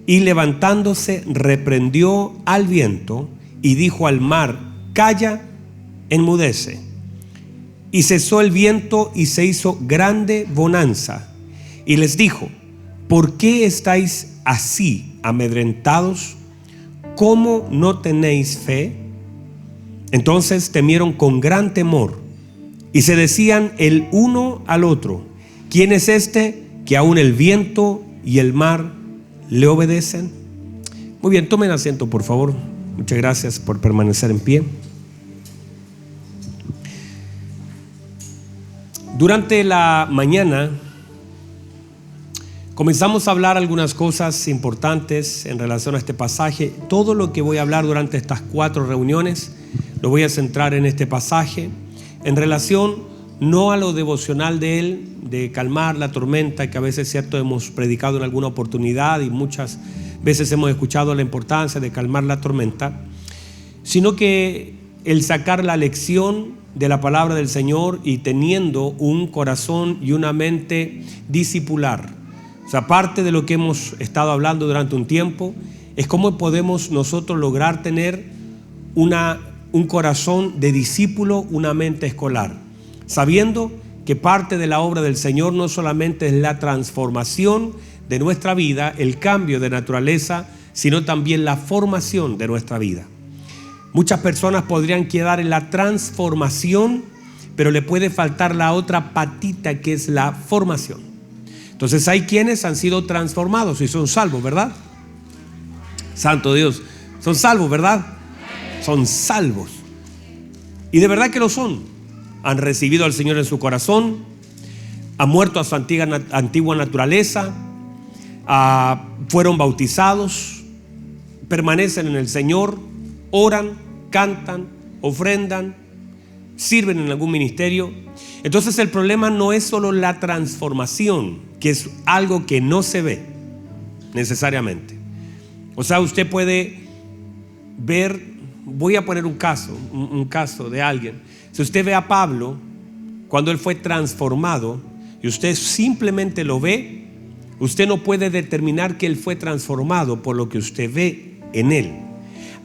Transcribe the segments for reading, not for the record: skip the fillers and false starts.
Y levantándose reprendió al viento y dijo al mar: calla, enmudece. Y cesó el viento y se hizo grande bonanza. Y les dijo: ¿por qué estáis así amedrentados? ¿Cómo no tenéis fe? Entonces temieron con gran temor y se decían el uno al otro: ¿quién es este que aún el viento y el mar le obedecen? Muy bien, tomen asiento, por favor. Muchas gracias por permanecer en pie. Durante la mañana comenzamos a hablar algunas cosas importantes en relación a este pasaje. Todo lo que voy a hablar durante estas 4 reuniones lo voy a centrar en este pasaje, en relación no a lo devocional de él, de calmar la tormenta, que a veces, cierto, hemos predicado en alguna oportunidad y muchas veces hemos escuchado la importancia de calmar la tormenta, sino que el sacar la lección de la palabra del Señor y teniendo un corazón y una mente discipular. O sea, parte de lo que hemos estado hablando durante un tiempo es cómo podemos nosotros lograr tener un corazón de discípulo, una mente escolar, sabiendo que parte de la obra del Señor no solamente es la transformación de nuestra vida, el cambio de naturaleza, sino también la formación de nuestra vida. Muchas personas podrían quedar en la transformación, pero le puede faltar la otra patita, que es la formación. Entonces hay quienes han sido transformados y son salvos, ¿verdad? Santo Dios, son salvos, ¿verdad? Son salvos. Y de verdad que lo son. Han recibido al Señor en su corazón, han muerto a su antigua naturaleza, fueron bautizados, permanecen en el Señor, oran, cantan, ofrendan, sirven en algún ministerio. Entonces el problema no es solo la transformación, que es algo que no se ve necesariamente. O sea, usted puede ver, voy a poner un caso de alguien. Si usted ve a Pablo, cuando él fue transformado, y usted simplemente lo ve, usted no puede determinar que él fue transformado por lo que usted ve en él,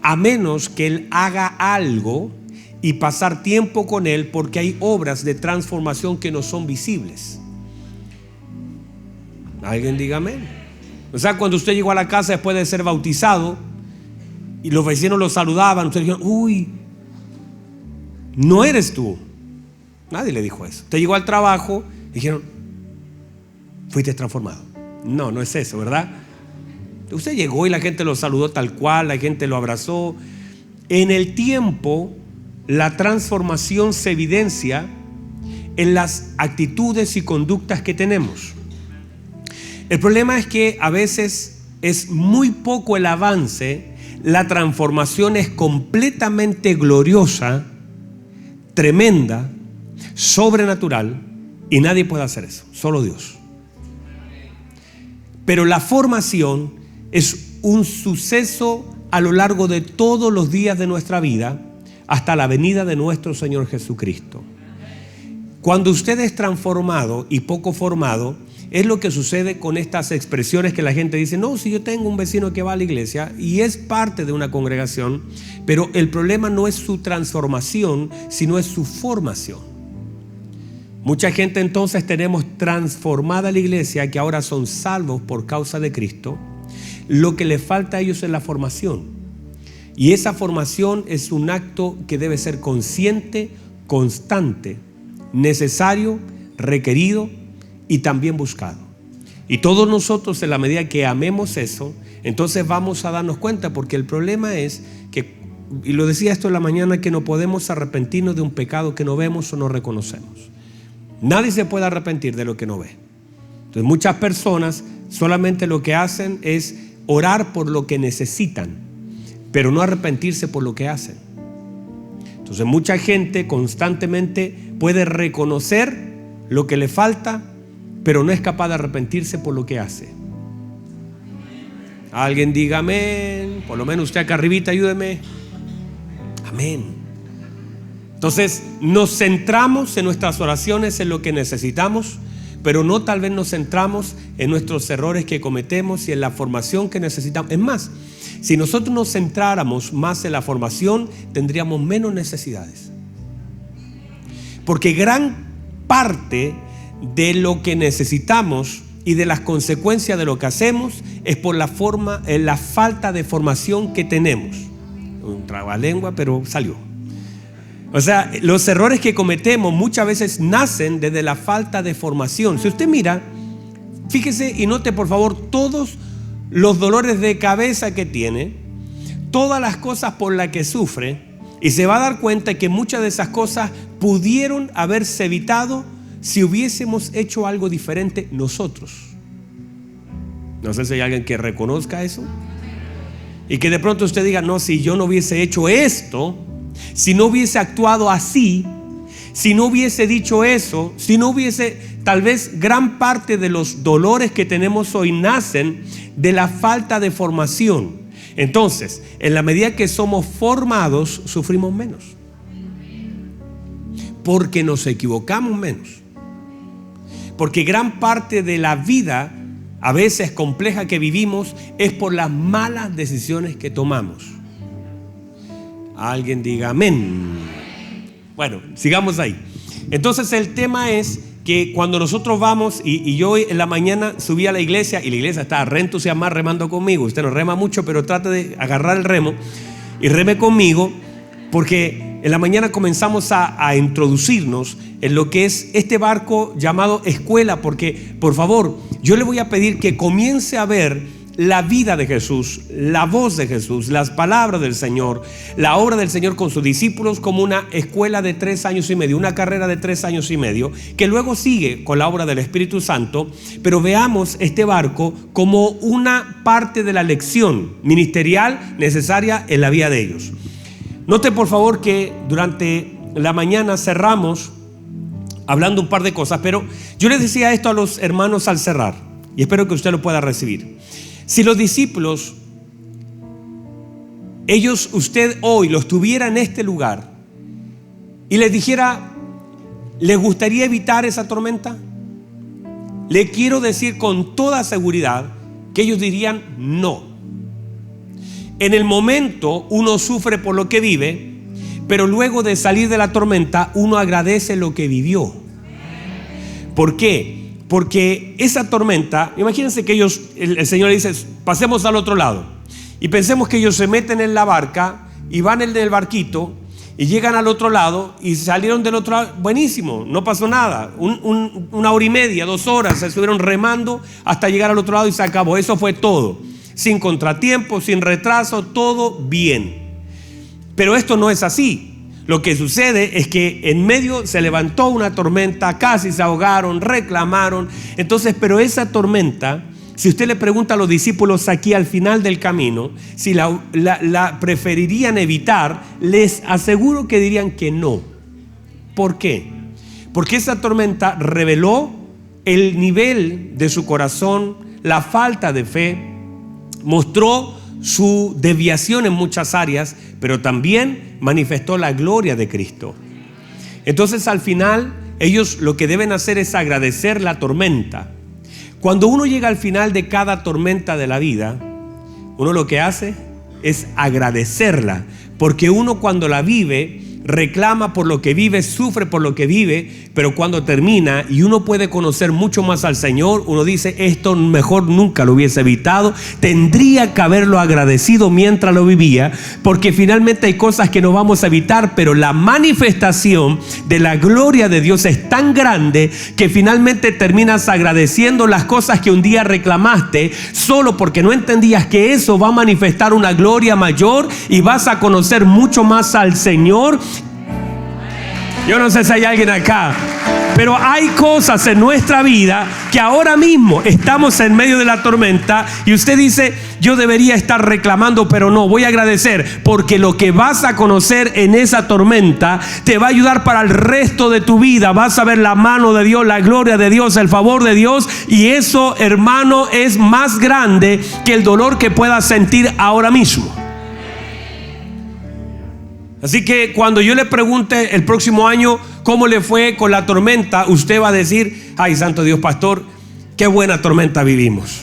a menos que él haga algo y pasar tiempo con él, porque hay obras de transformación que no son visibles. Alguien diga amén. O sea, cuando usted llegó a la casa después de ser bautizado y los vecinos lo saludaban, usted dijo: uy, no eres tú. Nadie le dijo eso. Usted llegó al trabajo y dijeron: fuiste transformado. No, no es eso, ¿verdad? Usted llegó y la gente lo saludó tal cual, la gente lo abrazó. En el tiempo, la transformación se evidencia en las actitudes y conductas que tenemos. El problema es que a veces es muy poco el avance. La transformación es completamente gloriosa, tremenda, sobrenatural, y nadie puede hacer eso, solo Dios. Pero la formación es un suceso a lo largo de todos los días de nuestra vida, hasta la venida de nuestro Señor Jesucristo. Cuando usted es transformado y poco formado, es lo que sucede con estas expresiones que la gente dice: no, si yo tengo un vecino que va a la iglesia y es parte de una congregación, pero el problema no es su transformación, sino es su formación. Mucha gente entonces tenemos transformada la iglesia, que ahora son salvos por causa de Cristo. Lo que les falta a ellos es la formación. Y esa formación es un acto que debe ser consciente, constante, necesario, requerido y también buscado. Y todos nosotros, en la medida que amemos eso, entonces vamos a darnos cuenta, porque el problema es que, y lo decía esto en la mañana, que no podemos arrepentirnos de un pecado que no vemos o no reconocemos. Nadie se puede arrepentir de lo que no ve. Entonces muchas personas solamente lo que hacen es orar por lo que necesitan, pero no arrepentirse por lo que hacen. Entonces mucha gente constantemente puede reconocer lo que le falta, pero no es capaz de arrepentirse por lo que hace. Alguien diga amén. Por lo menos usted acá arribita, ayúdeme. Amén. Entonces nos centramos en nuestras oraciones en lo que necesitamos, pero no tal vez nos centramos en nuestros errores que cometemos y en la formación que necesitamos. Es más, si nosotros nos centráramos más en la formación, tendríamos menos necesidades. Porque gran parte de lo que necesitamos y de las consecuencias de lo que hacemos es por la falta de formación que tenemos. Un trabalengua, pero salió. O sea, los errores que cometemos muchas veces nacen desde la falta de formación. Si usted mira, fíjese y note por favor todos los dolores de cabeza que tiene, todas las cosas por las que sufre, y se va a dar cuenta que muchas de esas cosas pudieron haberse evitado si hubiésemos hecho algo diferente nosotros. No sé si hay alguien que reconozca eso y que de pronto usted diga: no, si yo no hubiese hecho esto, si no hubiese actuado así, si no hubiese dicho eso, si no hubiese, tal vez gran parte de los dolores que tenemos hoy nacen de la falta de formación. Entonces, en la medida que somos formados, sufrimos menos, porque nos equivocamos menos, porque gran parte de la vida, a veces compleja, que vivimos es por las malas decisiones que tomamos. Alguien diga amén. Bueno, sigamos ahí. Entonces el tema es que cuando nosotros vamos, y yo hoy en la mañana subí a la iglesia y la iglesia está re entusiasmada remando conmigo. Usted no rema mucho, pero trate de agarrar el remo y reme conmigo, porque en la mañana comenzamos a introducirnos en lo que es este barco llamado escuela. Porque por favor, yo le voy a pedir que comience a ver la vida de Jesús, la voz de Jesús, las palabras del Señor, la obra del Señor con sus discípulos como una escuela de 3 años y medio, una carrera de 3 años y medio, que luego sigue con la obra del Espíritu Santo. Pero veamos este barco como una parte de la lección ministerial necesaria en la vida de ellos. Note por favor que durante la mañana cerramos hablando un par de cosas, pero yo les decía esto a los hermanos al cerrar, y espero que usted lo pueda recibir. Si los discípulos, usted hoy los tuviera en este lugar y les dijera: ¿les gustaría evitar esa tormenta? Le quiero decir con toda seguridad que ellos dirían no. En el momento uno sufre por lo que vive, pero luego de salir de la tormenta uno agradece lo que vivió. ¿Por qué? Porque esa tormenta, imagínense que ellos, el Señor le dice: pasemos al otro lado. Y pensemos que ellos se meten en la barca y van en el barquito y llegan al otro lado y salieron del otro lado. Buenísimo, no pasó nada. Una hora y media, 2 horas se estuvieron remando hasta llegar al otro lado y se acabó. Eso fue todo. Sin contratiempo, sin retraso, todo bien. Pero esto no es así. Lo que sucede es que en medio se levantó una tormenta, casi se ahogaron, reclamaron. Entonces, pero esa tormenta, si usted le pregunta a los discípulos aquí al final del camino si la preferirían evitar, les aseguro que dirían que no. ¿Por qué? Porque esa tormenta reveló el nivel de su corazón, la falta de fe, mostró su desviación en muchas áreas, pero también manifestó la gloria de Cristo. Entonces al final ellos lo que deben hacer es agradecer la tormenta. Cuando uno llega al final de cada tormenta de la vida, uno lo que hace es agradecerla, porque uno cuando la vive reclama por lo que vive, sufre por lo que vive, pero cuando termina y uno puede conocer mucho más al Señor, uno dice: esto mejor nunca lo hubiese evitado, tendría que haberlo agradecido mientras lo vivía, porque finalmente hay cosas que no vamos a evitar, pero la manifestación de la gloria de Dios es tan grande que finalmente terminas agradeciendo las cosas que un día reclamaste, solo porque no entendías que eso va a manifestar una gloria mayor y vas a conocer mucho más al Señor. Yo no sé si hay alguien acá, pero hay cosas en nuestra vida que ahora mismo estamos en medio de la tormenta y usted dice: yo debería estar reclamando, pero no, voy a agradecer, porque lo que vas a conocer en esa tormenta te va a ayudar para el resto de tu vida. Vas a ver la mano de Dios, la gloria de Dios, el favor de Dios, y eso, hermano, es más grande que el dolor que puedas sentir ahora mismo. Así que cuando yo le pregunte el próximo año cómo le fue con la tormenta, usted va a decir: ay, santo Dios, pastor, qué buena tormenta vivimos.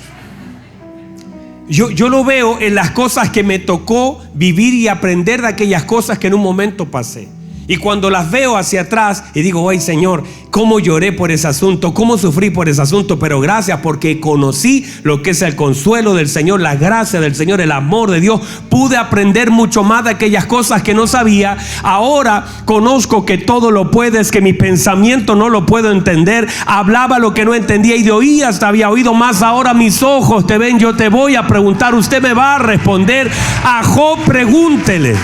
Yo lo veo en las cosas que me tocó vivir y aprender de aquellas cosas que en un momento pasé. Y cuando las veo hacia atrás y digo: ay, Señor, cómo lloré por ese asunto, cómo sufrí por ese asunto, pero gracias porque conocí lo que es el consuelo del Señor, la gracia del Señor, el amor de Dios. Pude aprender mucho más de aquellas cosas que no sabía. Ahora conozco que todo lo puedes, que mi pensamiento no lo puedo entender. Hablaba lo que no entendía y de oídas había oído, más ahora mis ojos te ven. Yo te voy a preguntar, usted me va a responder. A Job pregúntele.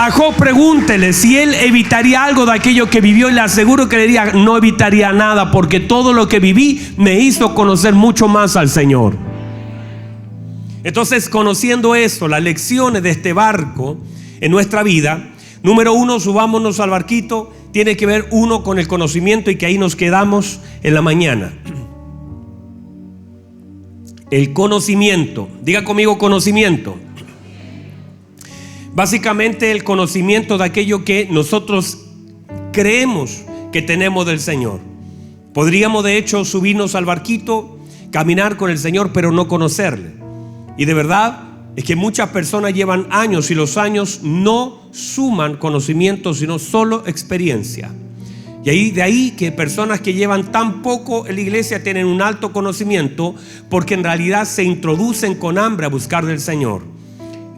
A Job pregúntele si él evitaría algo de aquello que vivió, y le aseguro que le diría: no evitaría nada, porque todo lo que viví me hizo conocer mucho más al Señor. Entonces, conociendo esto, las lecciones de este barco en nuestra vida, número uno, subámonos al barquito, tiene que ver uno con el conocimiento, y que ahí nos quedamos en la mañana. El conocimiento, diga conmigo: conocimiento. Básicamente el conocimiento de aquello que nosotros creemos que tenemos del Señor. Podríamos de hecho subirnos al barquito, caminar con el Señor, pero no conocerle. Y de verdad es que muchas personas llevan años, y los años no suman conocimiento, sino solo experiencia. Y de ahí que personas que llevan tan poco en la iglesia tienen un alto conocimiento, porque en realidad se introducen con hambre a buscar del Señor.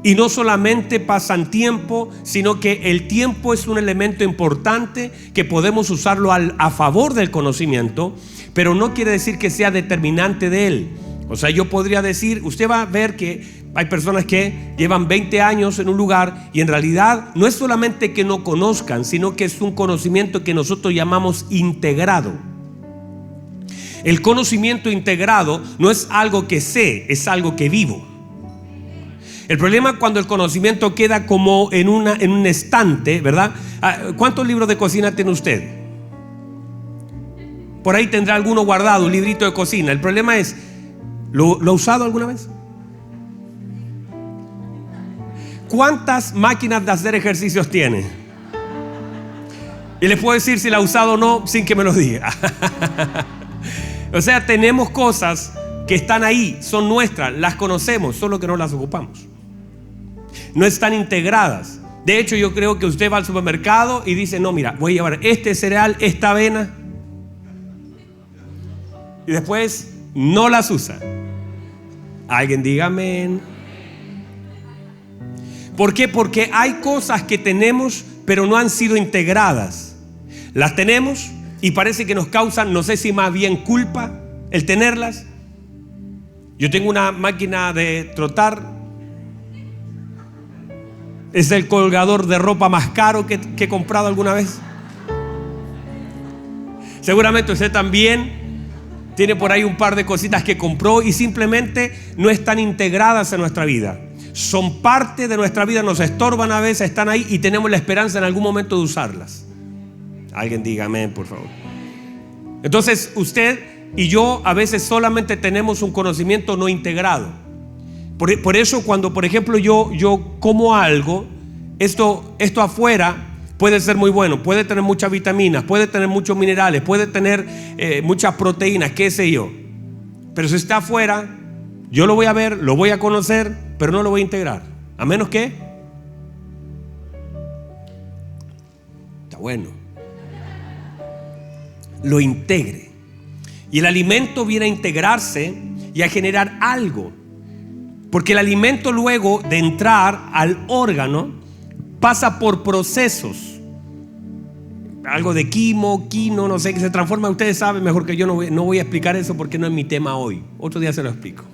Y no solamente pasan tiempo, sino que el tiempo es un elemento importante que podemos usarlo a favor del conocimiento, pero no quiere decir que sea determinante de él. O sea, yo podría decir, usted va a ver que hay personas que llevan 20 años en un lugar y en realidad no es solamente que no conozcan, sino que es un conocimiento que nosotros llamamos integrado. El conocimiento integrado no es algo que sé, es algo que vivo. El problema es cuando el conocimiento queda como en un estante, ¿verdad? ¿Cuántos libros de cocina tiene usted? Por ahí tendrá alguno guardado, un librito de cocina. El problema es, ¿lo ha usado alguna vez? ¿Cuántas máquinas de hacer ejercicios tiene? Y les puedo decir si la ha usado o no sin que me lo diga. O sea, tenemos cosas que están ahí, son nuestras, las conocemos, solo que no las ocupamos. No están integradas. De hecho, yo creo que usted va al supermercado y dice: no, mira, voy a llevar este cereal, esta avena, y después no las usa. Alguien diga amén. ¿Por qué? Porque hay cosas que tenemos pero no han sido integradas. Las tenemos y parece que nos causan, no sé si más bien culpa el tenerlas. Yo tengo una máquina de trotar. Es el colgador de ropa más caro que he comprado alguna vez. Seguramente usted también tiene por ahí un par de cositas que compró y simplemente no están integradas en nuestra vida. Son parte de nuestra vida, nos estorban a veces, están ahí y tenemos la esperanza en algún momento de usarlas. Alguien diga amén, por favor. Entonces usted y yo a veces solamente tenemos un conocimiento no integrado. Por eso cuando, por ejemplo, yo como algo, esto afuera puede ser muy bueno, puede tener muchas vitaminas, puede tener muchos minerales, puede tener muchas proteínas, qué sé yo. Pero si está afuera, yo lo voy a ver, lo voy a conocer, pero no lo voy a integrar. A menos que... Está bueno. Lo integre. Y el alimento viene a integrarse y a generar algo. Porque el alimento, luego de entrar al órgano, pasa por procesos. Algo de quino, no sé, que se transforma. Ustedes saben mejor que yo, no voy a explicar eso porque no es mi tema hoy. Otro día se lo explico.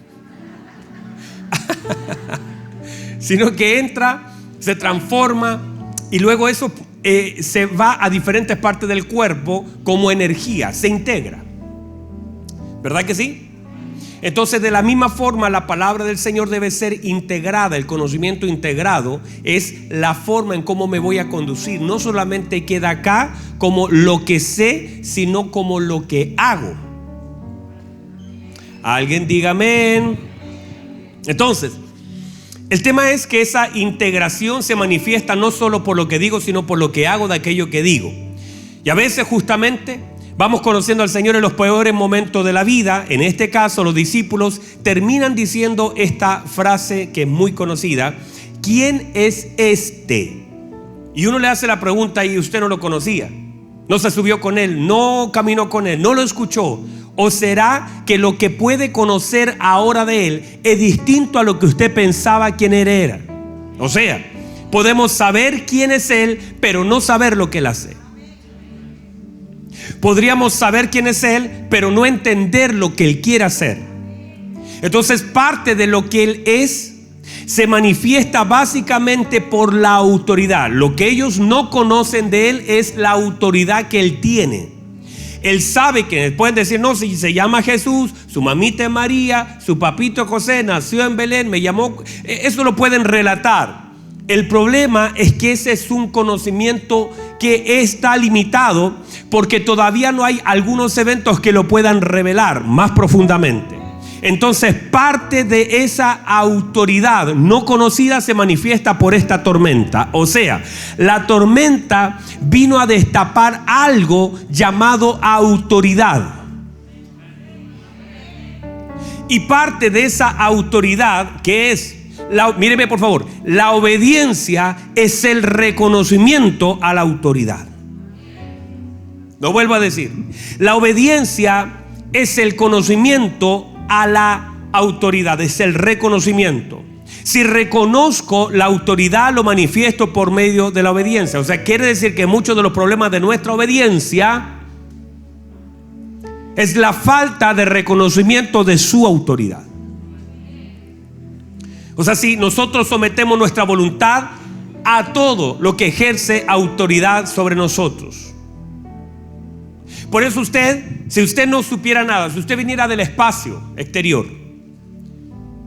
Sino que entra, se transforma y luego eso se va a diferentes partes del cuerpo como energía, se integra. ¿Verdad que sí? Entonces, de la misma forma, la palabra del Señor debe ser integrada. El conocimiento integrado es la forma en cómo me voy a conducir. No solamente queda acá como lo que sé, sino como lo que hago. Alguien diga amén. Entonces, El tema es que esa integración se manifiesta no solo por lo que digo, sino por lo que hago de aquello que digo. Y a veces justamente vamos conociendo al Señor en los peores momentos de la vida. En este caso, los discípulos terminan diciendo esta frase que es muy conocida: ¿quién es este? Y uno le hace la pregunta y usted no lo conocía, no se subió con él, no caminó con él, no lo escuchó. ¿O será que lo que puede conocer ahora de él es distinto a lo que usted pensaba quién era? O sea, podemos saber quién es él, pero no saber lo que él hace. Podríamos saber quién es él, pero no entender lo que él quiere hacer. Entonces, parte de lo que él es se manifiesta básicamente por la autoridad. Lo que ellos no conocen de él es la autoridad que él tiene. Él sabe que pueden decir: no, si se llama Jesús, su mamita es María, su papito José nació en Belén, me llamó. Eso lo pueden relatar. El problema es que ese es un conocimiento que está limitado, porque todavía no hay algunos eventos que lo puedan revelar más profundamente. Entonces, parte de esa autoridad no conocida se manifiesta por esta tormenta. O sea, la tormenta vino a destapar algo llamado autoridad. Y parte de esa autoridad, que es, míreme por favor, la obediencia es el reconocimiento a la autoridad. Lo vuelvo a decir: la obediencia es el conocimiento a la autoridad, es el reconocimiento. Si reconozco la autoridad, lo manifiesto por medio de la obediencia. O sea, quiere decir que muchos de los problemas de nuestra obediencia es la falta de reconocimiento de su autoridad. O sea, si nosotros sometemos nuestra voluntad a todo lo que ejerce autoridad sobre nosotros. Por eso si usted no supiera nada, si usted viniera del espacio exterior,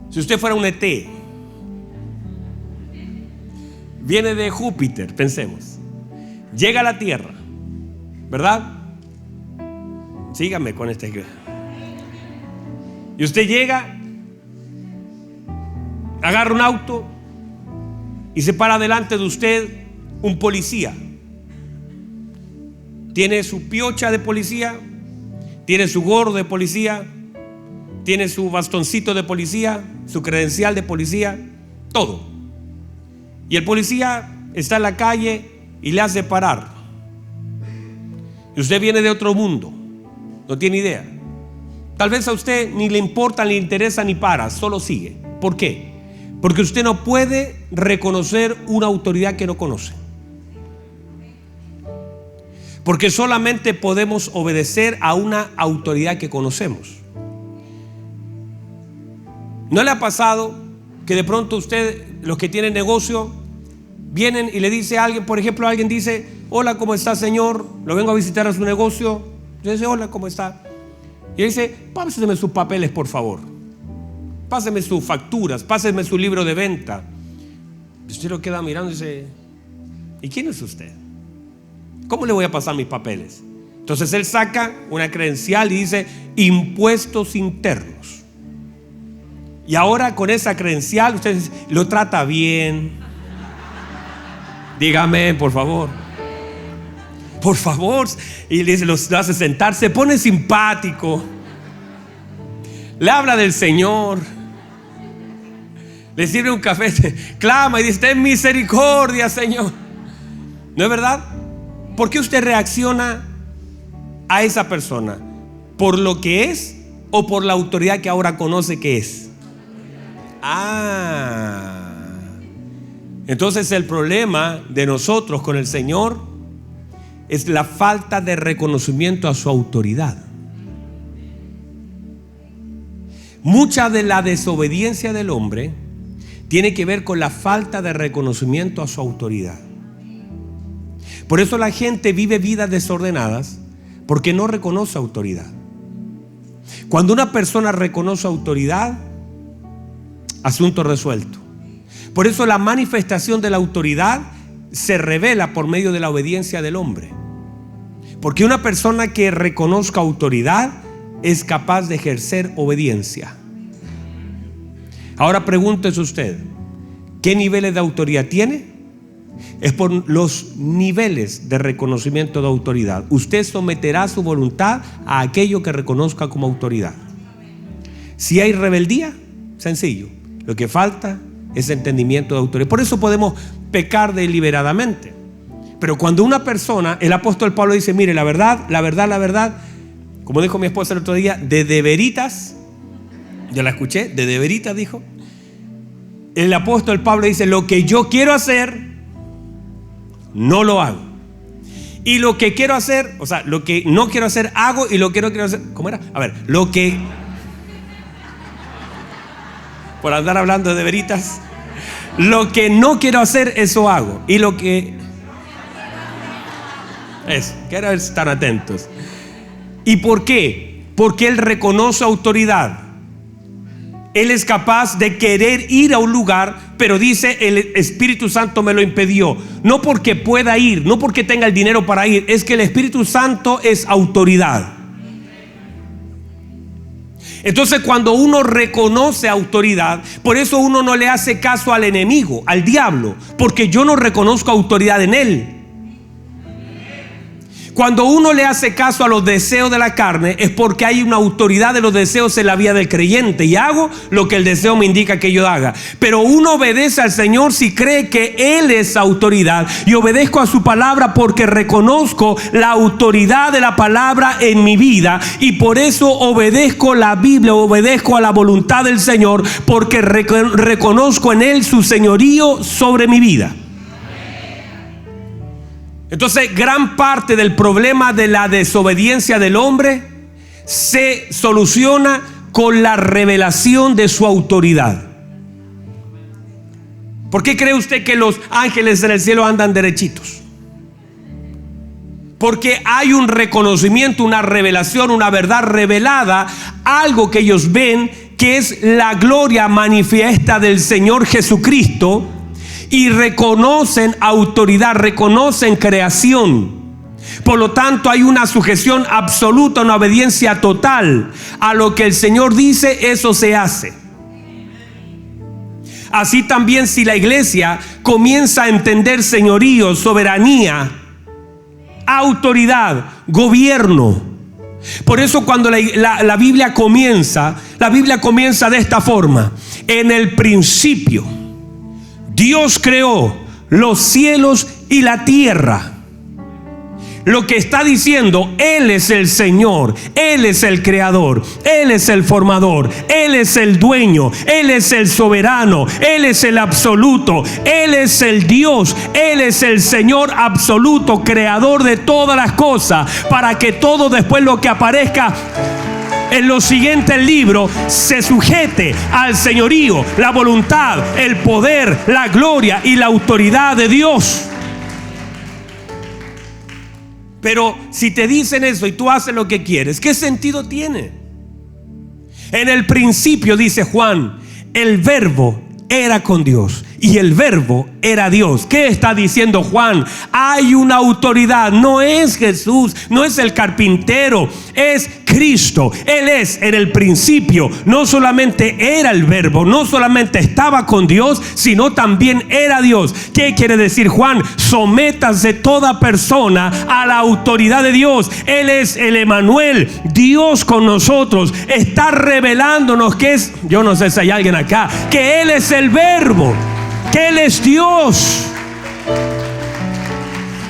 si usted fuera un ET, viene de Júpiter, pensemos, llega a la Tierra, ¿verdad? Sígame con esta idea. Y usted llega, agarra un auto y se para delante de usted un policía. Tiene su piocha de policía, tiene su gorro de policía, tiene su bastoncito de policía, su credencial de policía, todo. Y el policía está en la calle y le hace parar. Y usted viene de otro mundo, no tiene idea. Tal vez a usted ni le importa, ni le interesa, ni para, solo sigue. ¿Por qué? Porque usted no puede reconocer una autoridad que no conoce. Porque solamente podemos obedecer a una autoridad que conocemos. ¿No le ha pasado que de pronto usted, los que tienen negocio, vienen y le dice a alguien, por ejemplo, alguien dice: hola, ¿cómo está, señor? Lo vengo a visitar a su negocio. Yo dice: hola, ¿cómo está? Y él dice: páseme sus papeles, por favor. Páseme sus facturas, páseme su libro de venta. Y usted lo queda mirando y dice: ¿y quién es usted? ¿Cómo le voy a pasar mis papeles? Entonces él saca una credencial y dice: impuestos internos. Y ahora con esa credencial usted lo trata bien. Dígame, por favor. Por favor. Y le dice, lo hace sentar, se pone simpático. Le habla del Señor. Le sirve un café, clama y dice: ten misericordia, Señor. ¿No es verdad? ¿Por qué usted reacciona a esa persona? ¿Por lo que es o por la autoridad que ahora conoce que es? Entonces el problema de nosotros con el Señor es la falta de reconocimiento a su autoridad. Mucha de la desobediencia del hombre tiene que ver con la falta de reconocimiento a su autoridad. Por eso la gente vive vidas desordenadas, porque no reconoce autoridad. Cuando una persona reconoce autoridad, asunto resuelto. Por eso la manifestación de la autoridad se revela por medio de la obediencia del hombre. Porque una persona que reconozca autoridad es capaz de ejercer obediencia. Ahora pregúntese usted: ¿Qué niveles de autoridad tiene? Es por los niveles de reconocimiento de autoridad. Usted someterá su voluntad a aquello que reconozca como autoridad. Si hay rebeldía, sencillo, lo que falta es entendimiento de autoridad. Por eso podemos pecar deliberadamente. Pero cuando una persona, el apóstol Pablo dice, mire, la verdad, como dijo mi esposa el otro día, de veritas, yo la escuché, de veritas dijo, el apóstol Pablo dice, lo que yo quiero hacer, no lo hago. Y lo que quiero hacer, o sea, lo que no quiero hacer, hago. Y lo que no quiero hacer, ¿cómo era? A ver, lo que, por andar hablando de veritas, lo que no quiero hacer, eso hago. Y lo que, eso, quiero estar atentos. ¿Y por qué? Porque él reconoce autoridad. Él es capaz de querer ir a un lugar, pero dice, el Espíritu Santo me lo impidió. No porque pueda ir, no porque tenga el dinero para ir, es que el Espíritu Santo es autoridad. Entonces, cuando uno reconoce autoridad, por eso uno no le hace caso al enemigo, al diablo, porque yo no reconozco autoridad en él. Cuando uno le hace caso a los deseos de la carne, es porque hay una autoridad de los deseos en la vida del creyente, y hago lo que el deseo me indica que yo haga. Pero uno obedece al Señor si cree que Él es autoridad, y obedezco a su palabra porque reconozco la autoridad de la palabra en mi vida, y por eso obedezco la Biblia, obedezco a la voluntad del Señor, porque reconozco en Él su señorío sobre mi vida. Entonces, gran parte del problema de la desobediencia del hombre se soluciona con la revelación de su autoridad. ¿Por qué cree usted que los ángeles en el cielo andan derechitos? Porque hay un reconocimiento, una revelación, una verdad revelada, algo que ellos ven, que es la gloria manifiesta del Señor Jesucristo. Y reconocen autoridad, reconocen creación. Por lo tanto, hay una sujeción absoluta, una obediencia total. A lo que el Señor dice, eso se hace. Así también, si la iglesia comienza a entender señorío, soberanía, autoridad, gobierno. Por eso cuando la Biblia comienza de esta forma. En el principio Dios creó los cielos y la tierra. Lo que está diciendo, Él es el Señor, Él es el creador, Él es el formador, Él es el dueño, Él es el soberano, Él es el absoluto, Él es el Dios, Él es el Señor absoluto, creador de todas las cosas, para que todo después lo que aparezca en los siguientes libros se sujete al señorío, la voluntad, el poder, la gloria y la autoridad de Dios. Pero si te dicen eso y tú haces lo que quieres, ¿qué sentido tiene? En el principio, dice Juan, el verbo era con Dios y el verbo era Dios. ¿Qué está diciendo Juan? Hay una autoridad. No es Jesús, no es el carpintero, es Cristo. Él es en el principio. No solamente era el verbo, no solamente estaba con Dios, sino también era Dios. ¿Qué quiere decir Juan? Sométase toda persona a la autoridad de Dios. Él es el Emanuel, Dios con nosotros. Está revelándonos que es, yo no sé si hay alguien acá, que Él es el verbo, que Él es Dios.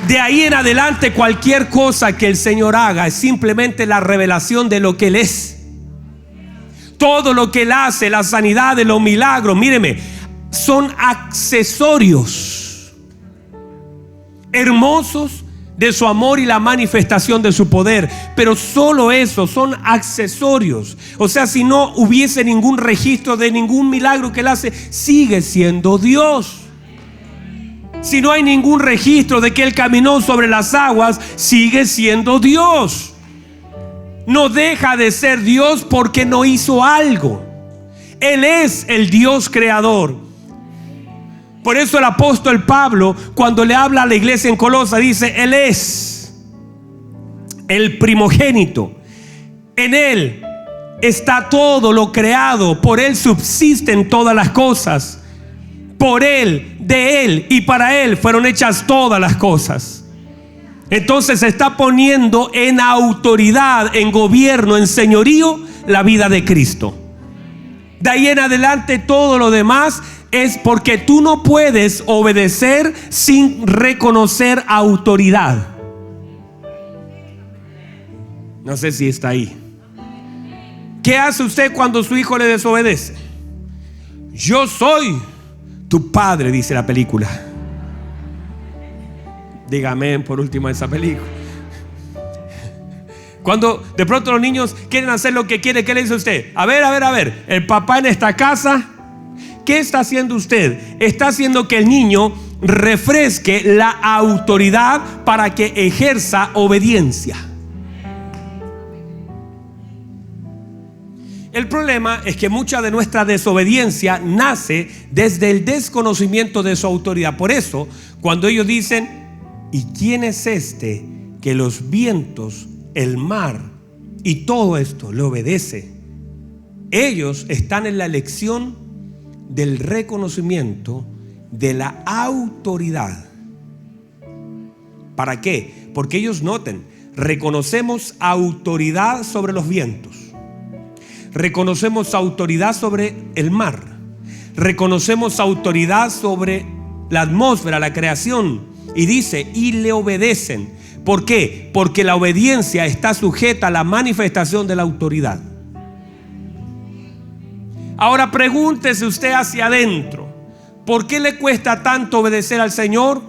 De ahí en adelante, cualquier cosa que el Señor haga es simplemente la revelación de lo que Él es. Todo lo que Él hace, la sanidad, los milagros, míreme, son accesorios hermosos de su amor y la manifestación de su poder. Pero solo eso, son accesorios. O sea, si no hubiese ningún registro de ningún milagro que Él hace, sigue siendo Dios. Si no hay ningún registro de que Él caminó sobre las aguas, sigue siendo Dios. No deja de ser Dios porque no hizo algo. Él es el Dios creador. Por eso el apóstol Pablo, cuando le habla a la iglesia en Colosa, dice: Él es el primogénito. En Él está todo lo creado, por Él subsisten todas las cosas. por Él, de Él y para Él fueron hechas todas las cosas. Entonces se está poniendo en autoridad, en gobierno, en señorío la vida de Cristo. De ahí en adelante todo lo demás es porque tú no puedes obedecer sin reconocer autoridad. No sé si está ahí. ¿Qué hace usted cuando su hijo le desobedece? Yo soy tu padre, dice la película. Dígame por último esa película. Cuando de pronto los niños quieren hacer lo que quiere, ¿qué le dice usted? A ver, el papá en esta casa, ¿qué está haciendo usted? Está haciendo que el niño refresque la autoridad para que ejerza obediencia. El problema es que mucha de nuestra desobediencia nace desde el desconocimiento de su autoridad. Por eso, cuando ellos dicen, ¿y quién es este que los vientos, el mar y todo esto le obedece? Ellos están en la lección del reconocimiento de la autoridad. ¿Para qué? Porque ellos noten, reconocemos autoridad sobre los vientos, reconocemos autoridad sobre el mar, reconocemos autoridad sobre la atmósfera, la creación, y dice, y le obedecen. ¿Por qué? Porque la obediencia está sujeta a la manifestación de la autoridad. Ahora pregúntese usted hacia adentro, ¿por qué le cuesta tanto obedecer al Señor?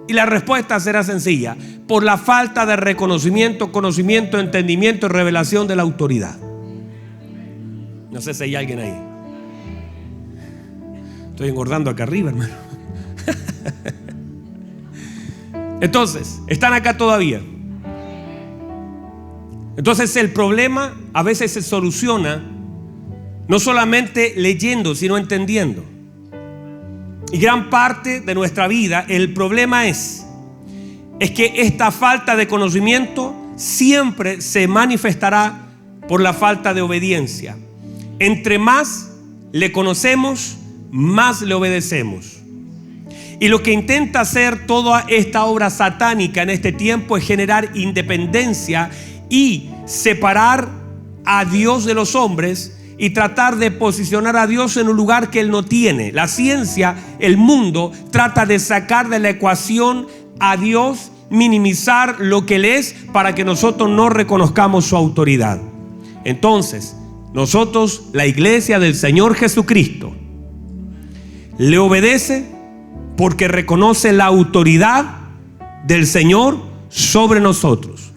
Y la respuesta será sencilla: por la falta de reconocimiento, conocimiento, entendimiento y revelación de la autoridad. No sé si hay alguien ahí. Estoy engordando acá arriba, hermano. Entonces, están acá todavía. Entonces el problema a veces se soluciona no solamente leyendo, sino entendiendo. Y gran parte de nuestra vida, el problema es que esta falta de conocimiento siempre se manifestará por la falta de obediencia. Entre más le conocemos, más le obedecemos. Y lo que intenta hacer toda esta obra satánica en este tiempo es generar independencia y separar a Dios de los hombres y tratar de posicionar a Dios en un lugar que Él no tiene. La ciencia, el mundo, trata de sacar de la ecuación a Dios, minimizar lo que Él es para que nosotros no reconozcamos su autoridad. Entonces, nosotros, la iglesia del Señor Jesucristo, le obedece porque reconoce la autoridad del Señor sobre nosotros.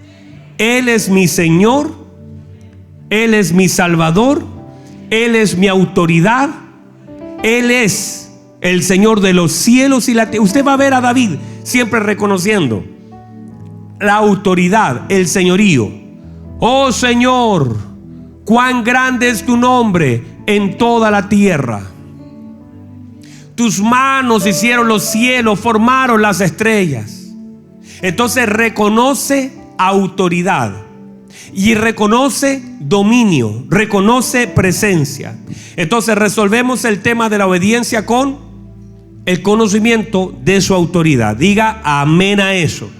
Él es mi Señor, Él es mi Salvador, Él es mi autoridad, Él es el Señor de los cielos y la tierra. Usted va a ver a David siempre reconociendo la autoridad, el señorío. Oh Señor, cuán grande es tu nombre en toda la tierra. Tus manos hicieron los cielos, formaron las estrellas. Entonces reconoce autoridad y reconoce dominio, reconoce presencia. Entonces resolvemos el tema de la obediencia con el conocimiento de su autoridad. Diga amén a eso.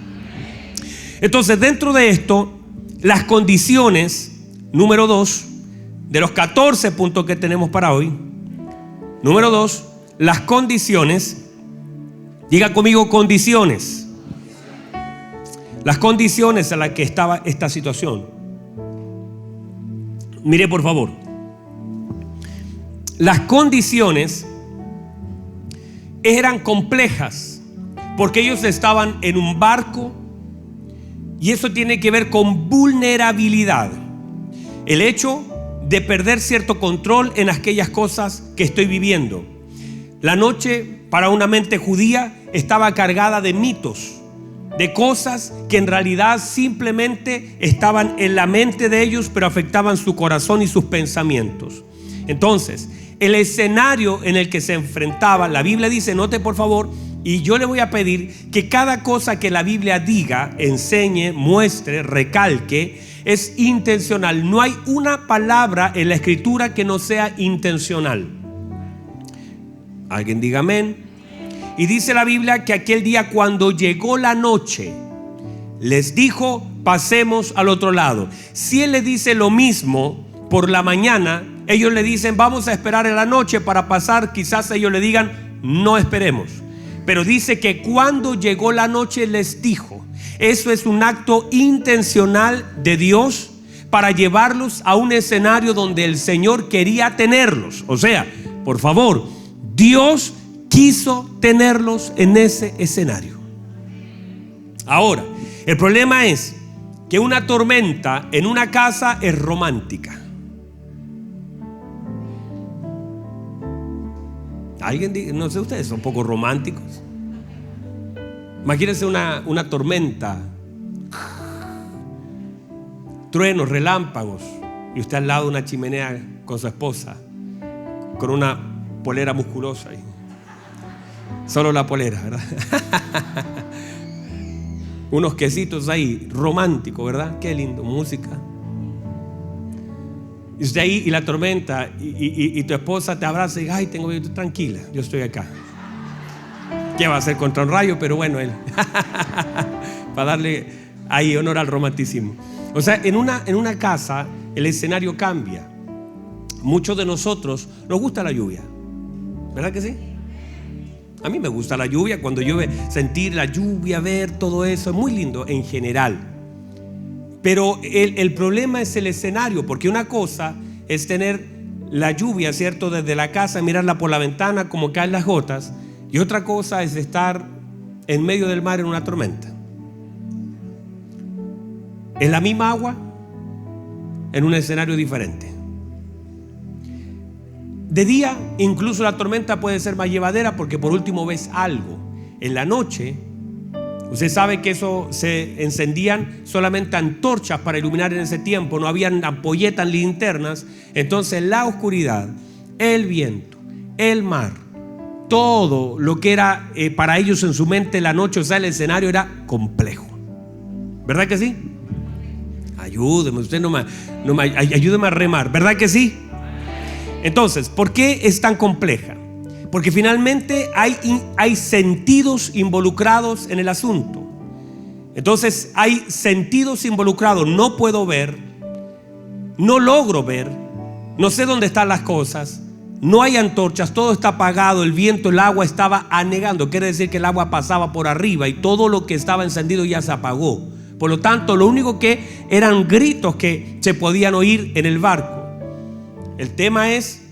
Entonces dentro de esto, las condiciones número 2 de los 14 puntos que tenemos para hoy. Número 2, las condiciones. Diga conmigo condiciones. Las condiciones en las que estaba esta situación. Mire por favor. Las condiciones eran complejas porque ellos estaban en un barco y eso tiene que ver con vulnerabilidad. El hecho de perder cierto control en aquellas cosas que estoy viviendo. La noche para una mente judía estaba cargada de mitos, de cosas que en realidad simplemente estaban en la mente de ellos, pero afectaban su corazón y sus pensamientos. Entonces, el escenario en el que se enfrentaba, la Biblia dice, note por favor, y yo le voy a pedir que cada cosa que la Biblia diga, enseñe, muestre, recalque, es intencional. No hay una palabra en la Escritura que no sea intencional. Alguien diga amén. Y dice la Biblia que aquel día, cuando llegó la noche, les dijo: pasemos al otro lado. Si Él les dice lo mismo por la mañana, ellos le dicen: vamos a esperar en la noche para pasar. Quizás ellos le digan: no esperemos. Pero dice que cuando llegó la noche les dijo. Eso es un acto intencional de Dios para llevarlos a un escenario donde el Señor quería tenerlos. O sea, por favor, Dios quiso tenerlos en ese escenario. Ahora, el problema es que una tormenta en una casa es romántica. Alguien dice, no sé, ustedes son poco románticos. Imagínense una tormenta, truenos, relámpagos, y usted al lado de una chimenea con su esposa, con una polera musculosa ahí. Solo la polera, ¿verdad? Unos quesitos ahí, romántico, ¿verdad? Qué lindo, música. Y usted ahí, y la tormenta, y tu esposa te abraza y dice: ay, tengo que ir, tranquila, yo estoy acá. ¿Qué va a hacer contra un rayo? Pero bueno, él para darle ahí honor al romanticismo. O sea, en una casa el escenario cambia. Muchos de nosotros nos gusta la lluvia, ¿verdad que sí? A mí me gusta la lluvia, cuando llueve, sentir la lluvia, ver todo eso, es muy lindo en general. Pero el problema es el escenario, porque una cosa es tener la lluvia, ¿cierto?, desde la casa, mirarla por la ventana como caen las gotas, y otra cosa es estar en medio del mar en una tormenta. Es la misma agua en un escenario diferente. De día, incluso la tormenta puede ser más llevadera porque por último ves algo. En la noche, usted sabe que eso se encendían solamente antorchas para iluminar en ese tiempo. No habían ampolletas, linternas. Entonces la oscuridad, el viento, el mar, todo lo que era para ellos en su mente la noche, o sea, el escenario era complejo. ¿Verdad que sí? Ayúdeme, usted ayúdeme a remar. ¿Verdad que sí? Entonces, ¿por qué es tan compleja? Porque finalmente hay sentidos involucrados en el asunto. Entonces hay sentidos involucrados. No puedo ver, no logro ver, no sé dónde están las cosas, no hay antorchas, todo está apagado, el viento, el agua estaba anegando. Quiere decir que el agua pasaba por arriba y todo lo que estaba encendido ya se apagó. Por lo tanto, lo único que eran gritos que se podían oír en el barco. El tema es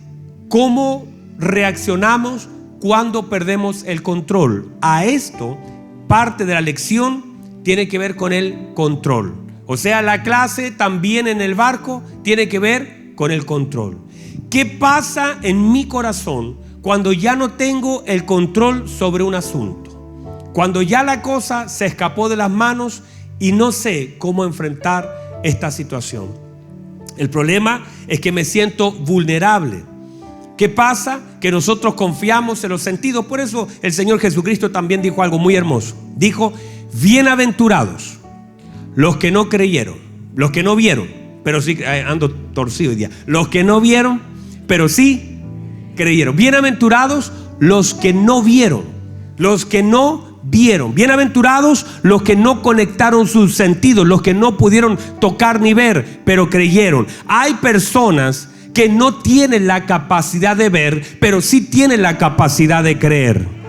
cómo reaccionamos cuando perdemos el control. A esto, parte de la lección tiene que ver con el control. O sea, la clase también en el barco tiene que ver con el control. ¿Qué pasa en mi corazón cuando ya no tengo el control sobre un asunto? Cuando ya la cosa se escapó de las manos y no sé cómo enfrentar esta situación. El problema es que me siento vulnerable. ¿Qué pasa? Que nosotros confiamos en los sentidos. Por eso el Señor Jesucristo también dijo algo muy hermoso. Dijo: bienaventurados los que no creyeron, los que no vieron, pero sí, ando torcido hoy día, los que no vieron, pero sí creyeron. Bienaventurados los que no vieron, los que no vieron. Bienaventurados los que no conectaron sus sentidos, los que no pudieron tocar ni ver, pero creyeron. Hay personas que no tienen la capacidad de ver, pero sí tienen la capacidad de creer.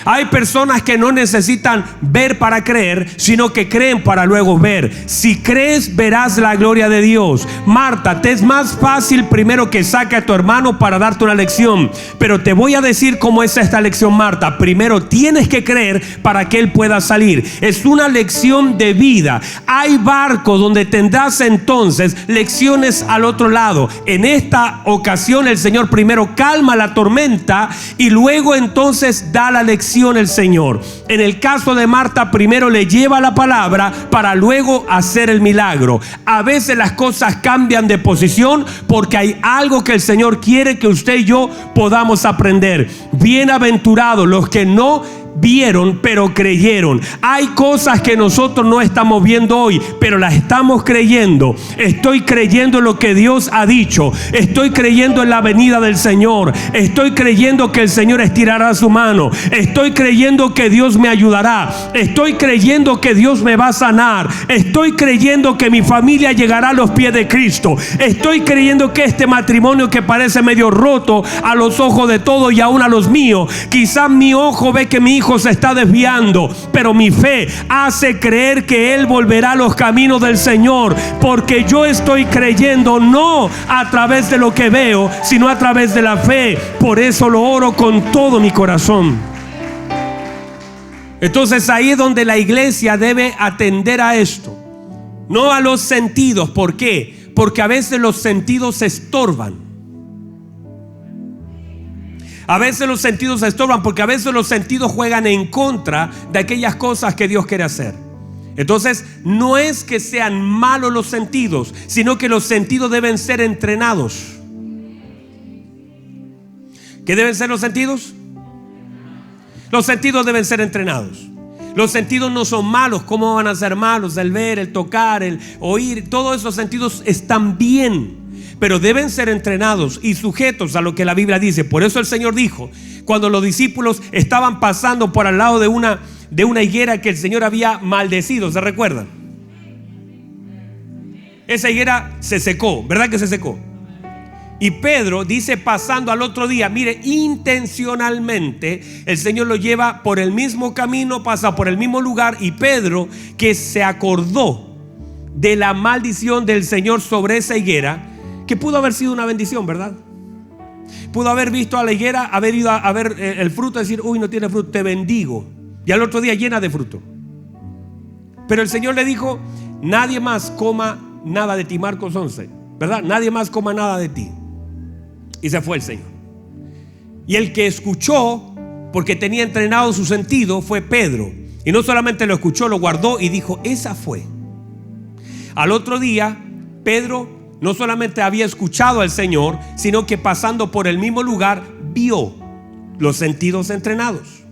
Hay personas que no necesitan ver para creer, sino que creen para luego ver. Si crees, verás la gloria de Dios. Marta, te es más fácil primero que saque a tu hermano para darte una lección. Pero te voy a decir cómo es esta lección, Marta. Primero tienes que creer para que él pueda salir. Es una lección de vida. Hay barcos donde tendrás entonces lecciones al otro lado. En esta ocasión el Señor primero calma la tormenta y luego entonces da la lección el Señor. En el caso de Marta, primero le lleva la palabra para luego hacer el milagro. A veces las cosas cambian de posición porque hay algo que el Señor quiere que usted y yo podamos aprender. Bienaventurados los que no vieron, pero creyeron. Hay cosas que nosotros no estamos viendo hoy, pero las estamos creyendo. Estoy creyendo en lo que Dios ha dicho. Estoy creyendo en la venida del Señor. Estoy creyendo que el Señor estirará su mano. Estoy creyendo que Dios me ayudará. Estoy creyendo que Dios me va a sanar. Estoy creyendo que mi familia llegará a los pies de Cristo. Estoy creyendo que este matrimonio que parece medio roto a los ojos de todos y aún a los míos, quizás mi ojo ve que mi hijo se está desviando, pero mi fe hace creer que él volverá a los caminos del Señor, porque yo estoy creyendo no a través de lo que veo, sino a través de la fe. Por eso lo oro con todo mi corazón. Entonces ahí es donde la iglesia debe atender a esto, no a los sentidos. ¿Por qué? Porque a veces los sentidos se estorban. A veces los sentidos se estorban porque a veces los sentidos juegan en contra de aquellas cosas que Dios quiere hacer. Entonces no es que sean malos los sentidos, sino que los sentidos deben ser entrenados. ¿Qué deben ser los sentidos? Los sentidos deben ser entrenados. Los sentidos no son malos. ¿Cómo van a ser malos? El ver, el tocar, el oír, todos esos sentidos están bien, pero deben ser entrenados y sujetos a lo que la Biblia dice. Por eso el Señor dijo, cuando los discípulos estaban pasando por al lado de una higuera que el Señor había maldecido, ¿se recuerdan? Esa higuera se secó, ¿verdad que se secó? Y Pedro dice, pasando al otro día, mire, intencionalmente el Señor lo lleva por el mismo camino, pasa por el mismo lugar, y Pedro, que se acordó de la maldición del Señor sobre esa higuera, que pudo haber sido una bendición, ¿verdad? Pudo haber visto a la higuera, haber ido a ver el fruto, decir, uy, no tiene fruto, te bendigo, y al otro día llena de fruto. Pero el Señor le dijo, nadie más coma nada de ti, Marcos 11, ¿verdad? Nadie más coma nada de ti. Y se fue el Señor. Y el que escuchó, porque tenía entrenado su sentido, fue Pedro. Y no solamente lo escuchó, lo guardó y dijo, esa fue. Al otro día, Pedro no solamente había escuchado al Señor, sino que pasando por el mismo lugar, vio los sentidos entrenados.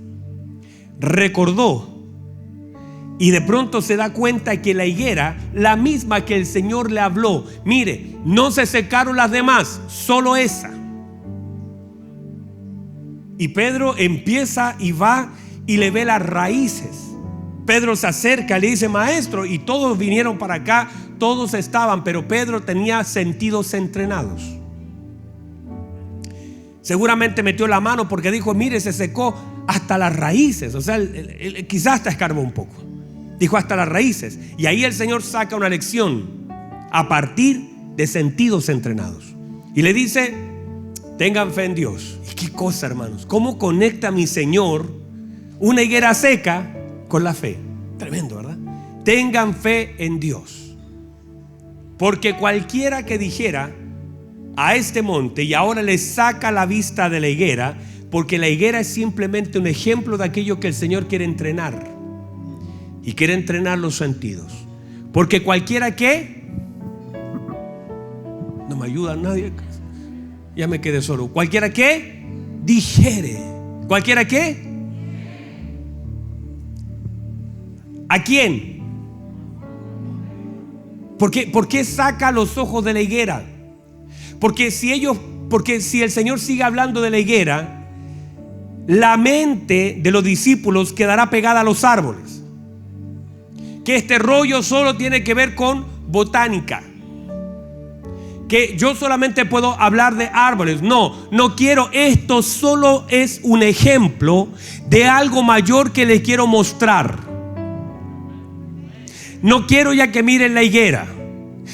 Recordó. Y de pronto se da cuenta que la higuera, la misma que el Señor le habló, mire, no se secaron las demás, solo esa. Y Pedro empieza y va y le ve las raíces. Pedro se acerca, le dice, maestro, y todos vinieron para acá, todos estaban, pero Pedro tenía sentidos entrenados. Seguramente metió la mano porque dijo, mire, se secó hasta las raíces. O sea, quizás hasta escarbó un poco. Dijo hasta las raíces. Y ahí el Señor saca una lección a partir de sentidos entrenados. Y le dice, tengan fe en Dios. ¿Y qué cosa, hermanos? ¿Cómo conecta mi Señor una higuera seca con la fe? Tremendo, ¿verdad? Tengan fe en Dios. Porque cualquiera que dijera a este monte, y ahora le saca la vista de la higuera, porque la higuera es simplemente un ejemplo de aquello que el Señor quiere entrenar. Y quiere entrenar los sentidos. Porque cualquiera que... No me ayuda nadie. Ya me quedé solo. Cualquiera que dijere. Cualquiera que... ¿A quién? ¿Por qué saca los ojos de la higuera? Porque si el Señor sigue hablando de la higuera, la mente de los discípulos quedará pegada a los árboles. Que este rollo solo tiene que ver con botánica. Que yo solamente puedo hablar de árboles. No quiero. Esto solo es un ejemplo de algo mayor que les quiero mostrar. No quiero ya que miren la higuera.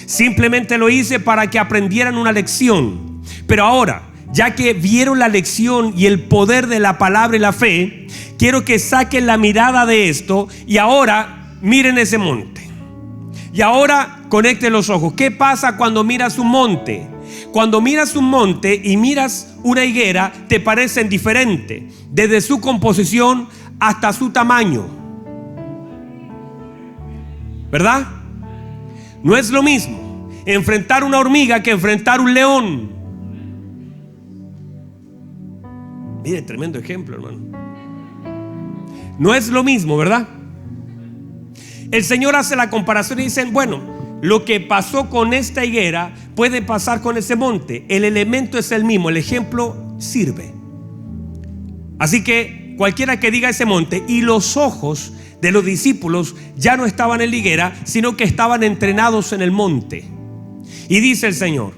Simplemente lo hice para que aprendieran una lección. Pero ahora, ya que vieron la lección y el poder de la palabra y la fe, quiero que saquen la mirada de esto y ahora miren ese monte. Y ahora conecten los ojos. ¿Qué pasa cuando miras un monte? Cuando miras un monte y miras una higuera, te parecen diferentes, desde su composición hasta su tamaño, ¿verdad? No es lo mismo enfrentar una hormiga que enfrentar un león. Mire, tremendo ejemplo, hermano. No es lo mismo, ¿verdad? El Señor hace la comparación y dicen, bueno, lo que pasó con esta higuera puede pasar con ese monte. El elemento es el mismo, el ejemplo sirve. Así que cualquiera que diga ese monte, y los ojos de los discípulos ya no estaban en la higuera, sino que estaban entrenados en el monte. Y dice el Señor,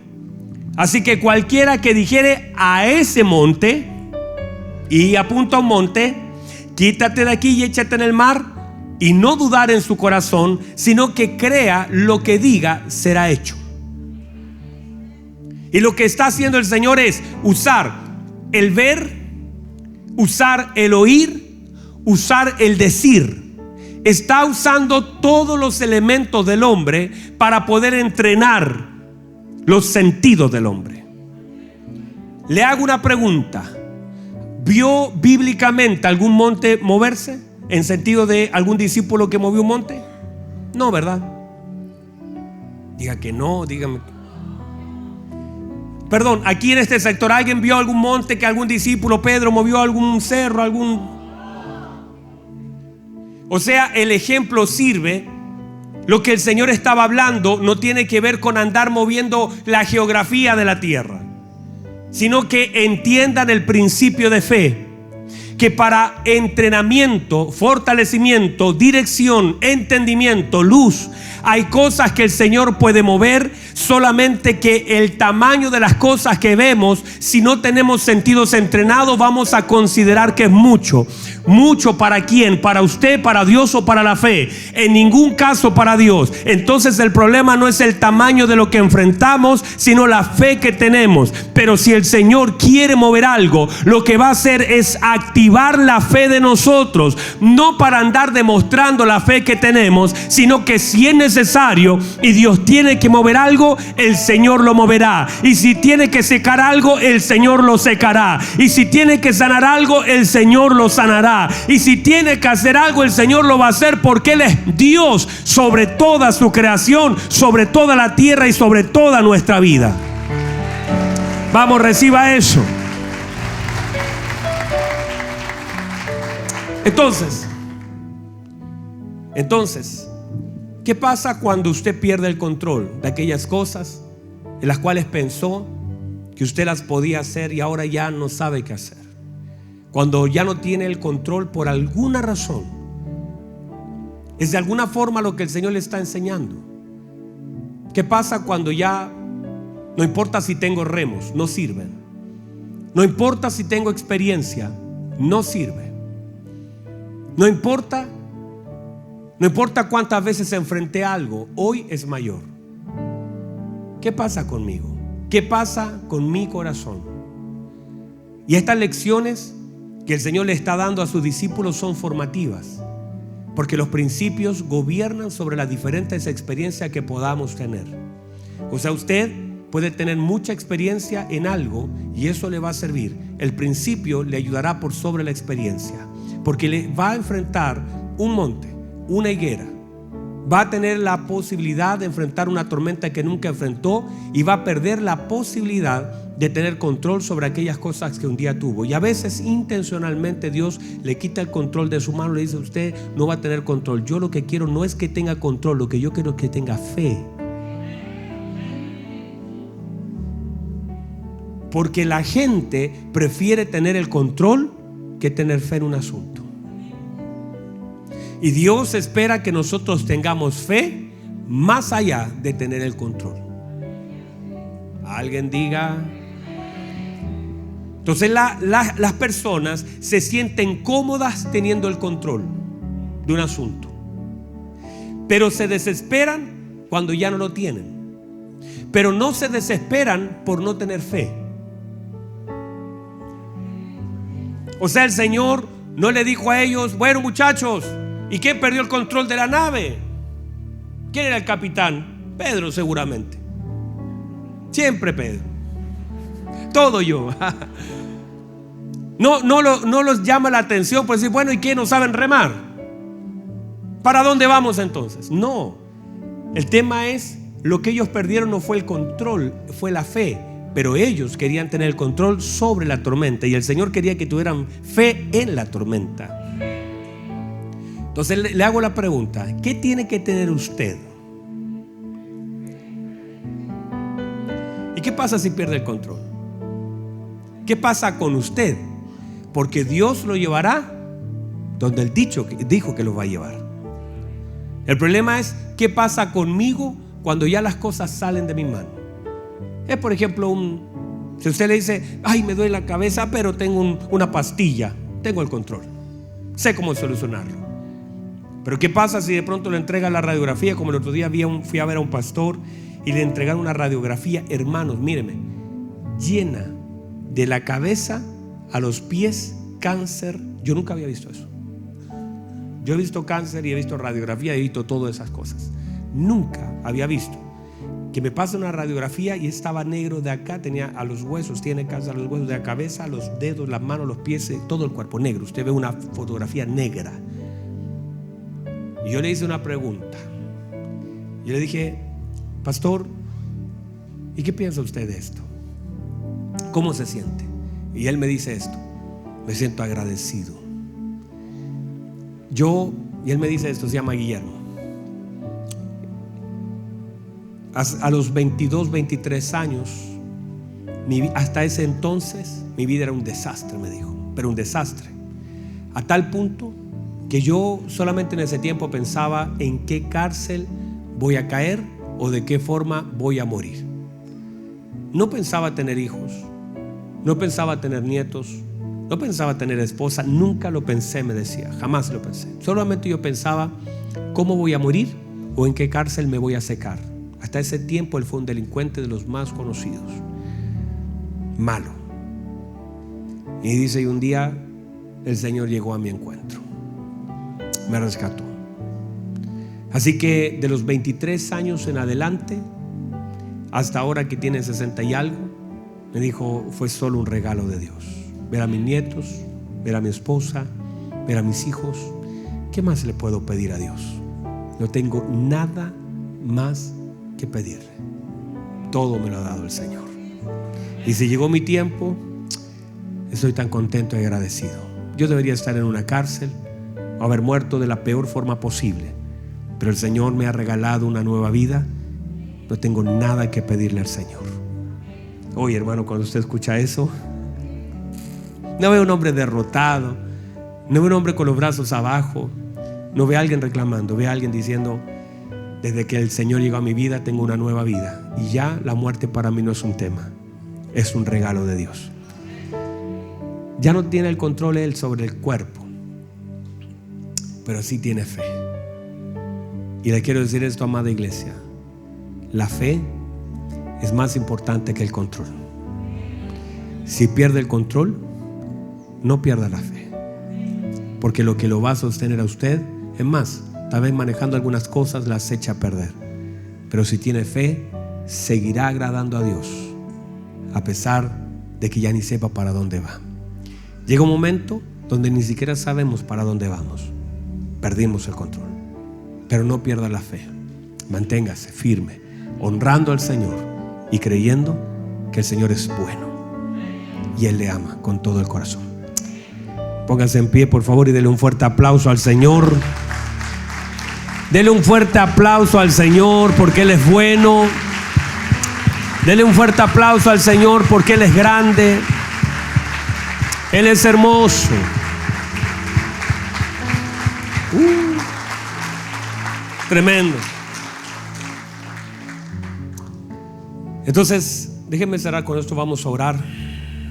así que cualquiera que dijere a ese monte, y apunta a un monte, quítate de aquí y échate en el mar, y no dudar en su corazón, sino que crea lo que diga será hecho. Y lo que está haciendo el Señor es usar el ver, usar el oír, usar el decir. Está usando todos los elementos del hombre para poder entrenar los sentidos del hombre. Le hago una pregunta. ¿Vio bíblicamente algún monte moverse? ¿En sentido de algún discípulo que movió un monte? No, ¿verdad? Diga que no, dígame. Perdón, aquí en este sector, ¿alguien vio algún monte que algún discípulo, Pedro, movió algún cerro, algún? O sea, el ejemplo sirve. Lo que el Señor estaba hablando no tiene que ver con andar moviendo la geografía de la tierra, sino que entiendan el principio de fe, que para entrenamiento, fortalecimiento, dirección, entendimiento, luz, hay cosas que el Señor puede mover, solamente que el tamaño de las cosas que vemos, si no tenemos sentidos entrenados, vamos a considerar que es mucho. Mucho para quién, para usted, para Dios o para la fe. En ningún caso para Dios. Entonces el problema no es el tamaño de lo que enfrentamos, sino la fe que tenemos. Pero si el Señor quiere mover algo, lo que va a hacer es activar la fe de nosotros, no para andar demostrando la fe que tenemos, sino que si es necesario y Dios tiene que mover algo, el Señor lo moverá. Y si tiene que secar algo, el Señor lo secará. Y si tiene que sanar algo, el Señor lo sanará. Y si tiene que hacer algo, el Señor lo va a hacer, porque Él es Dios sobre toda su creación, sobre toda la tierra y sobre toda nuestra vida. Vamos, reciba eso. Entonces, ¿qué pasa cuando usted pierde el control de aquellas cosas en las cuales pensó que usted las podía hacer y ahora ya no sabe qué hacer? Cuando ya no tiene el control por alguna razón. Es de alguna forma lo que el Señor le está enseñando. ¿Qué pasa cuando ya no importa si tengo remos, no sirven? No importa si tengo experiencia, no sirve. No importa cuántas veces enfrenté algo, hoy es mayor. ¿Qué pasa conmigo? ¿Qué pasa con mi corazón? Y estas lecciones que el Señor le está dando a sus discípulos son formativas, porque los principios gobiernan sobre las diferentes experiencias que podamos tener. O sea, usted puede tener mucha experiencia en algo y eso le va a servir. El principio le ayudará por sobre la experiencia, porque le va a enfrentar un monte, una higuera. Va a tener la posibilidad de enfrentar una tormenta que nunca enfrentó y va a perder la posibilidad de tener control sobre aquellas cosas que un día tuvo. Y a veces intencionalmente Dios le quita el control de su mano, le dice: usted no va a tener control. Yo lo que quiero no es que tenga control, lo que yo quiero es que tenga fe. Porque la gente prefiere tener el control que tener fe en un asunto. Y Dios espera que nosotros tengamos fe más allá de tener el control. Alguien diga. Entonces las personas se sienten cómodas teniendo el control de un asunto, pero se desesperan cuando ya no lo tienen. Pero no se desesperan por no tener fe. O sea, el Señor no le dijo a ellos: bueno, muchachos, ¿y quién perdió el control de la nave? ¿Quién era el capitán? Pedro, seguramente. Siempre Pedro. Todo yo. No los llama la atención por decir: bueno, ¿y qué? ¿No saben remar? ¿Para dónde vamos entonces? No. El tema es: lo que ellos perdieron no fue el control, fue la fe. Pero ellos querían tener el control sobre la tormenta, y el Señor quería que tuvieran fe en la tormenta. Entonces le hago la pregunta: ¿qué tiene que tener usted? ¿Y qué pasa si pierde el control? ¿Qué pasa con usted? Porque Dios lo llevará donde Él dijo que lo va a llevar. El problema es: ¿qué pasa conmigo cuando ya las cosas salen de mi mano? Es, por ejemplo, si usted le dice: ay, me duele la cabeza, pero tengo una pastilla, tengo el control, sé cómo solucionarlo. Pero ¿qué pasa si de pronto le entrega la radiografía? Como el otro día fui a ver a un pastor y le entregaron una radiografía, hermanos, míreme, llena de la cabeza a los pies, cáncer. Yo nunca había visto eso. Yo he visto cáncer y he visto radiografía, he visto todas esas cosas. Nunca había visto que me pase una radiografía y estaba negro de acá, tenía a los huesos, tiene cáncer a los huesos de la cabeza, los dedos, las manos, los pies, todo el cuerpo negro. Usted ve una fotografía negra. Y yo le hice una pregunta. Yo le dije: pastor, ¿y qué piensa usted de esto? ¿Cómo se siente? Y él me dice esto: me siento agradecido. Y él me dice esto, se llama Guillermo. A los 22, 23 años, hasta ese entonces, mi vida era un desastre, me dijo. Pero un desastre. A tal punto que yo solamente en ese tiempo pensaba en qué cárcel voy a caer o de qué forma voy a morir. No pensaba tener hijos, no pensaba tener nietos, no pensaba tener esposa. Nunca lo pensé, me decía, jamás lo pensé. Solamente yo pensaba cómo voy a morir o en qué cárcel me voy a secar. Hasta ese tiempo él fue un delincuente de los más conocidos, malo. Y dice: y un día el Señor llegó a mi encuentro, me rescató. Así que de los 23 años en adelante hasta ahora que tiene 60 y algo, me dijo: fue solo un regalo de Dios. Ver a mis nietos, ver a mi esposa, ver a mis hijos. ¿Qué más le puedo pedir a Dios? No tengo nada más que pedirle. Todo me lo ha dado el Señor. Y si llegó mi tiempo, estoy tan contento y agradecido. Yo debería estar en una cárcel o haber muerto de la peor forma posible, pero el Señor me ha regalado una nueva vida. No tengo nada que pedirle al Señor. Oye, hermano, cuando usted escucha eso, no ve a un hombre derrotado, no ve a un hombre con los brazos abajo, no ve a alguien reclamando, ve a alguien diciendo: desde que el Señor llegó a mi vida tengo una nueva vida, y ya la muerte para mí no es un tema, es un regalo de Dios. Ya no tiene el control Él sobre el cuerpo, pero sí tiene fe. Y le quiero decir esto, amada iglesia: la fe es más importante que el control. Si pierde el control, no pierda la fe, porque lo que lo va a sostener a usted, es más, tal vez manejando algunas cosas las echa a perder. Pero si tiene fe, seguirá agradando a Dios, a pesar de que ya ni sepa para dónde va. Llega un momento donde ni siquiera sabemos para dónde vamos. Perdimos el control. Pero no pierda la fe. Manténgase firme, honrando al Señor y creyendo que el Señor es bueno y Él le ama con todo el corazón. Póngase en pie, por favor, y dele un fuerte aplauso al Señor. Dele un fuerte aplauso al Señor porque Él es bueno. Dele un fuerte aplauso al Señor porque Él es grande. Él es hermoso. Tremendo. Entonces, déjenme cerrar con esto. Vamos a orar.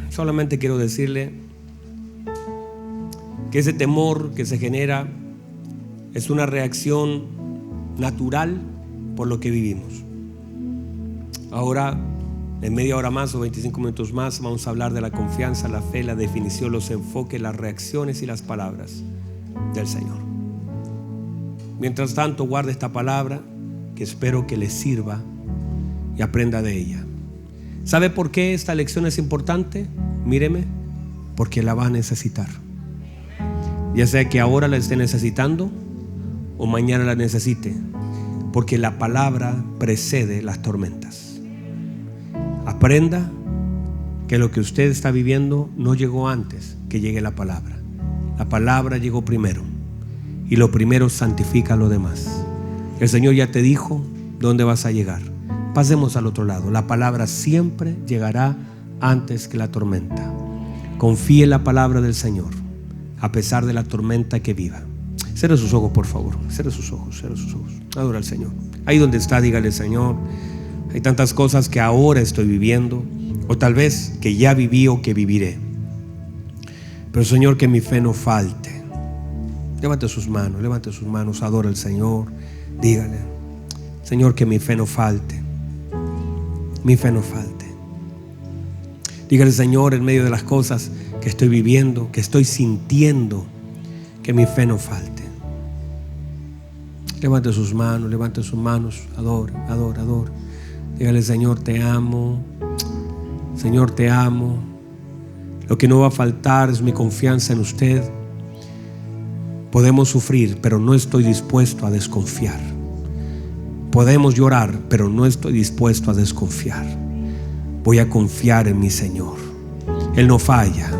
Solamente quiero decirle que ese temor que se genera es una reacción natural por lo que vivimos. Ahora, en media hora más o 25 minutos más, vamos a hablar de la confianza, la fe, la definición, los enfoques, las reacciones y las palabras del Señor. Mientras tanto, guarde esta palabra que espero que le sirva y aprenda de ella. ¿Sabe por qué esta lección es importante? Míreme, porque la va a necesitar. Ya sea que ahora la esté necesitando o mañana la necesite, porque la palabra precede las tormentas. Aprenda que lo que usted está viviendo no llegó antes que llegue la palabra. La palabra llegó primero y lo primero santifica lo demás. El Señor ya te dijo dónde vas a llegar. Pasemos al otro lado. La palabra siempre llegará antes que la tormenta. Confíe en la palabra del Señor a pesar de la tormenta que viva. Cierre sus ojos, por favor. Cierre sus ojos, cierre sus ojos. Adora al Señor. Ahí donde está, dígale: Señor, hay tantas cosas que ahora estoy viviendo, o tal vez que ya viví o que viviré. Pero Señor, que mi fe no falte. Levante sus manos, adora al Señor. Dígale: Señor, que mi fe no falte. Mi fe no falte. Dígale: Señor, en medio de las cosas que estoy viviendo, que estoy sintiendo, que mi fe no falte. Levante sus manos, adore. Dígale: Señor, te amo. Señor, te amo. Lo que no va a faltar es mi confianza en usted. Podemos sufrir, pero no estoy dispuesto a desconfiar. Podemos llorar, pero no estoy dispuesto a desconfiar. Voy a confiar en mi Señor. Él no falla,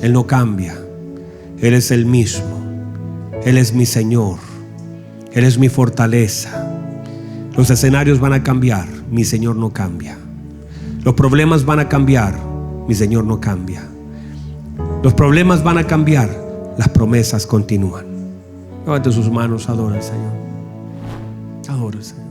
Él no cambia. Él es el mismo. Él es mi Señor. Él es mi fortaleza. Los escenarios van a cambiar, mi Señor no cambia. Los problemas van a cambiar, mi Señor no cambia. Los problemas van a cambiar, las promesas continúan. Levante sus manos, adora al Señor. Adora al Señor.